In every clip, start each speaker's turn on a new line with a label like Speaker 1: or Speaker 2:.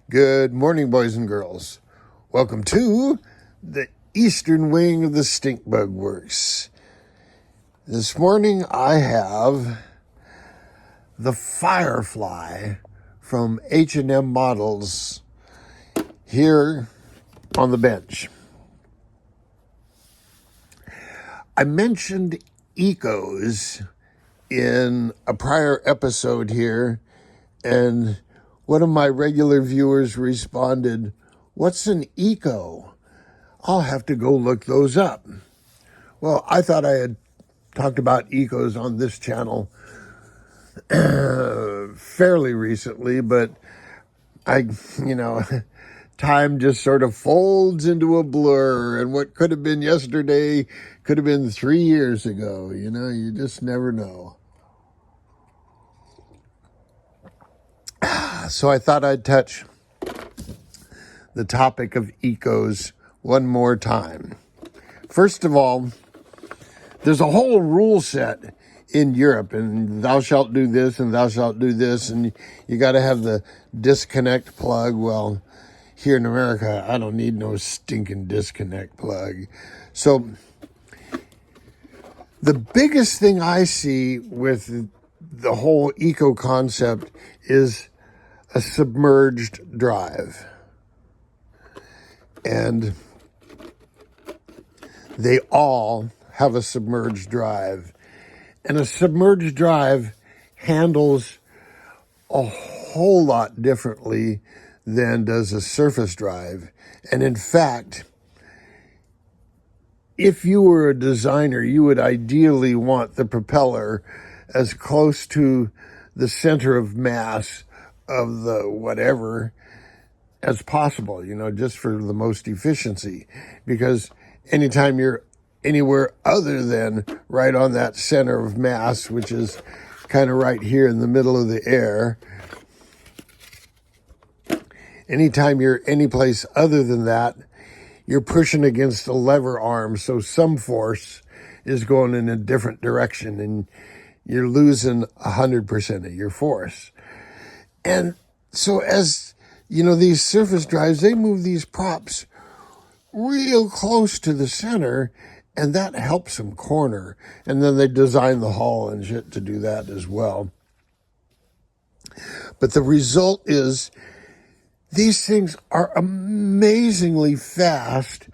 Speaker 1: Good morning, boys and girls. Welcome to the eastern wing of the Stink Bug Works. This morning I have the Firefly from H&M Models here on the bench. I mentioned ecos in a prior episode here, and one of my regular viewers responded, "What's an eco? I'll have to go look those up." Well, I thought I had talked about ecos on this channel fairly recently, but time just sort of folds into a blur, and what could have been yesterday could have been 3 years ago. You just never know. So I thought I'd touch the topic of ecos one more time. First of all, there's a whole rule set in Europe, and thou shalt do this and thou shalt do this, and you got to have the disconnect plug. Well, here in America, I don't need no stinking disconnect plug. So the biggest thing I see with the whole eco concept is a submerged drive. And they all have a submerged drive. And a submerged drive handles a whole lot differently than does a surface drive. And in fact, if you were a designer, you would ideally want the propeller as close to the center of mass of the whatever as possible, just for the most efficiency. Because anytime you're anywhere other than right on that center of mass, which is kind of right here in the middle of the air, anytime you're any place other than that, you're pushing against a lever arm, so some force is going in a different direction, and you're losing 100% of your force. And so as these surface drives, they move these props real close to the center, and that helps them corner. And then they design the hull and shit to do that as well. But the result is these things are amazingly fast,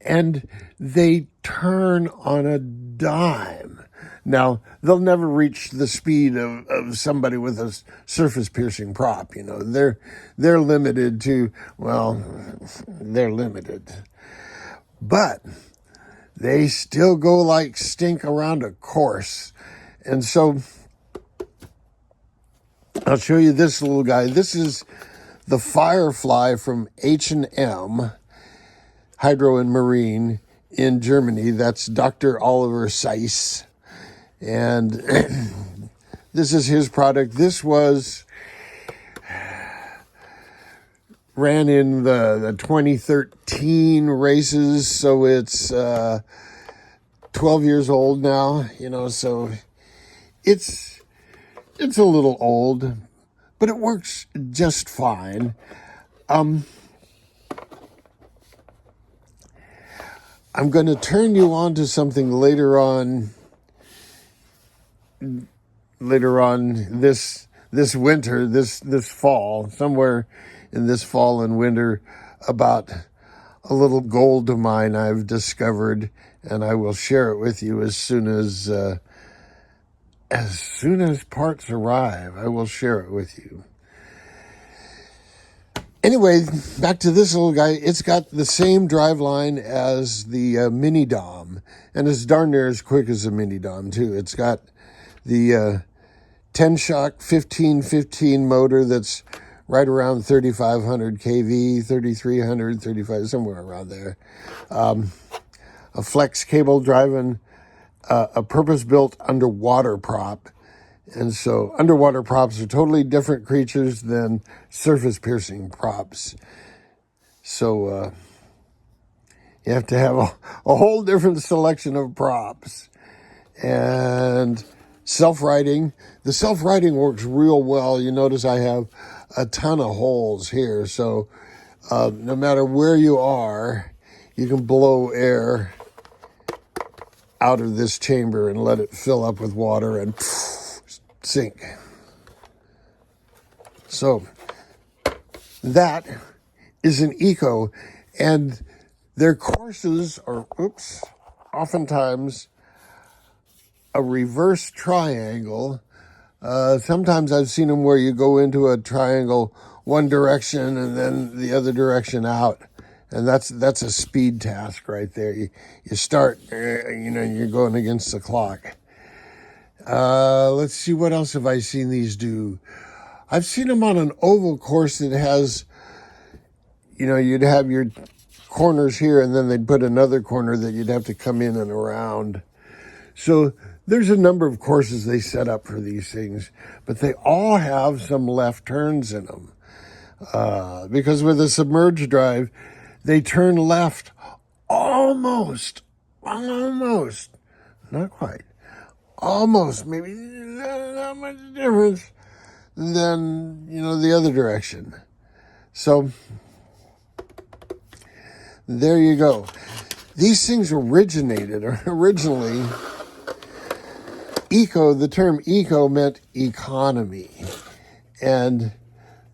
Speaker 1: and they turn on a dime. Now, they'll never reach the speed of somebody with a surface-piercing prop. They're limited to, they're limited. But they still go like stink around a course. And so I'll show you this little guy. This is the Firefly from H&M, Hydro and Marine in Germany. That's Dr. Oliver Seiss. And this is his product. This ran in the 2013 races, so it's 12 years old now, so it's a little old, but it works just fine. I'm going to turn you on to something later on this winter, this fall, somewhere in this fall and winter, about a little gold mine I've discovered, and I will share it with you as soon as parts arrive. I will share it with you. Anyway, back to this little guy. It's got the same drive line as the Mini Dom, and it's darn near as quick as a Mini Dom too. It's got the 10-shock 1515 motor that's right around 3,500 kV, 3,300, 35, somewhere around there. A flex cable driving a purpose-built underwater prop. And so underwater props are totally different creatures than surface-piercing props. So you have to have a whole different selection of props. And self-righting. The self-righting works real well. You notice I have a ton of holes here. So no matter where you are, you can blow air out of this chamber and let it fill up with water and sink. So that is an Eco, and their courses are, oftentimes a reverse triangle. Sometimes I've seen them where you go into a triangle one direction and then the other direction out. And that's a speed task right there. You start, you're going against the clock. Let's see, what else have I seen these do? I've seen them on an oval course that has, you'd have your corners here and then they'd put another corner that you'd have to come in and around. So there's a number of courses they set up for these things, but they all have some left turns in them. Because with a submerged drive, they turn left almost, not quite, almost, maybe not much difference than, the other direction. So there you go. These things originally, Eco, the term Eco meant economy. And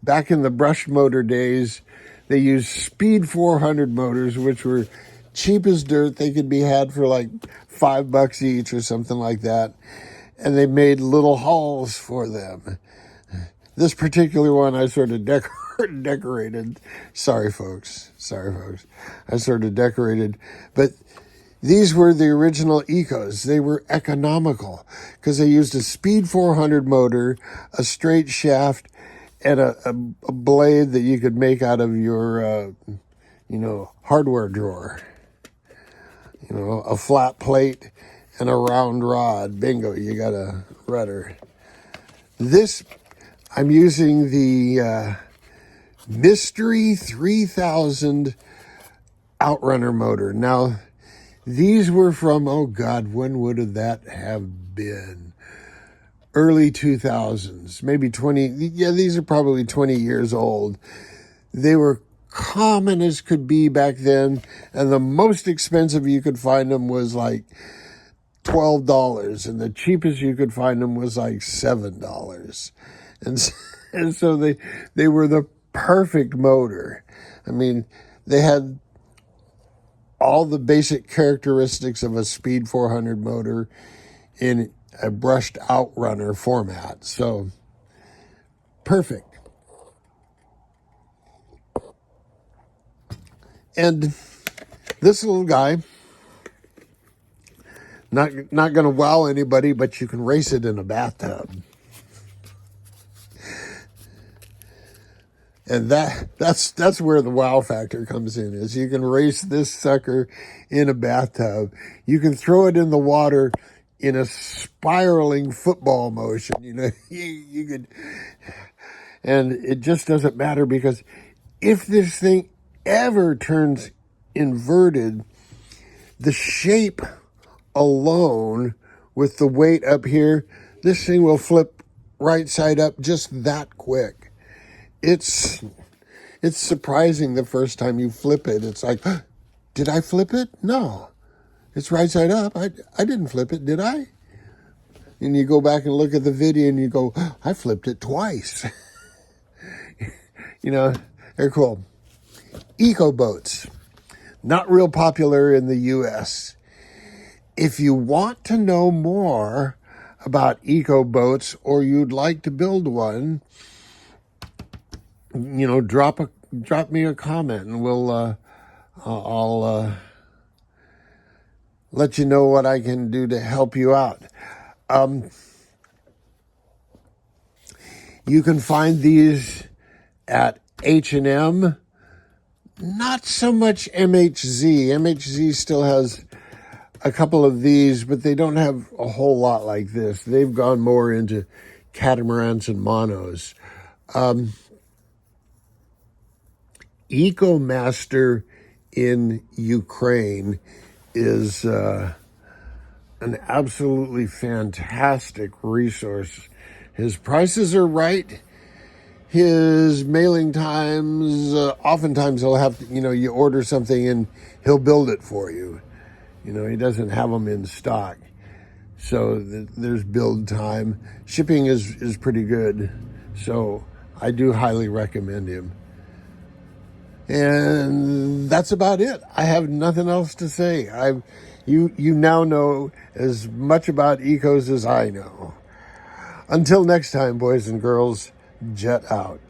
Speaker 1: back in the brush motor days, they used Speed 400 motors, which were cheap as dirt. They could be had for like $5 each or something like that. And they made little hulls for them. This particular one I sort of decorated. Sorry, folks. I sort of decorated. But these were the original Ecos. They were economical because they used a Speed 400 motor, a straight shaft, and a blade that you could make out of your, hardware drawer. A flat plate and a round rod. Bingo, you got a rudder. This, I'm using the Mystery 3000 Outrunner motor. Now, these were from, when would that have been? Early 2000s, maybe 20. Yeah, these are probably 20 years old. They were common as could be back then, and the most expensive you could find them was like $12, and the cheapest you could find them was like $7. And so they were the perfect motor. I mean, they had all the basic characteristics of a Speed 400 motor in a brushed outrunner format. So perfect. And this little guy, not going to wow anybody, but you can race it in a bathtub. And that's where the wow factor comes in, is you can race this sucker in a bathtub. You can throw it in the water in a spiraling football motion. You could, and it just doesn't matter, because if this thing ever turns inverted, the shape alone with the weight up here, this thing will flip right side up just that quick. It's surprising the first time you flip it. It's like, did I flip it? No. It's right side up. I didn't flip it, did I? And you go back and look at the video and you go, I flipped it twice. They're cool. Eco boats. Not real popular in the U.S. If you want to know more about eco boats, or you'd like to build one, drop me a comment and I'll let you know what I can do to help you out. You can find these at H&M. Not so much MHZ. MHZ still has a couple of these, but they don't have a whole lot like this. They've gone more into catamarans and monos. EcoMaster in Ukraine is an absolutely fantastic resource. His prices are right. his mailing times, oftentimes he'll have to, you order something and he'll build it for you. He doesn't have them in stock. So there's build time. Shipping is pretty good. So I do highly recommend him. And that's about it. I have nothing else to say. You now know as much about Ecos as I know. Until next time, boys and girls, jet out.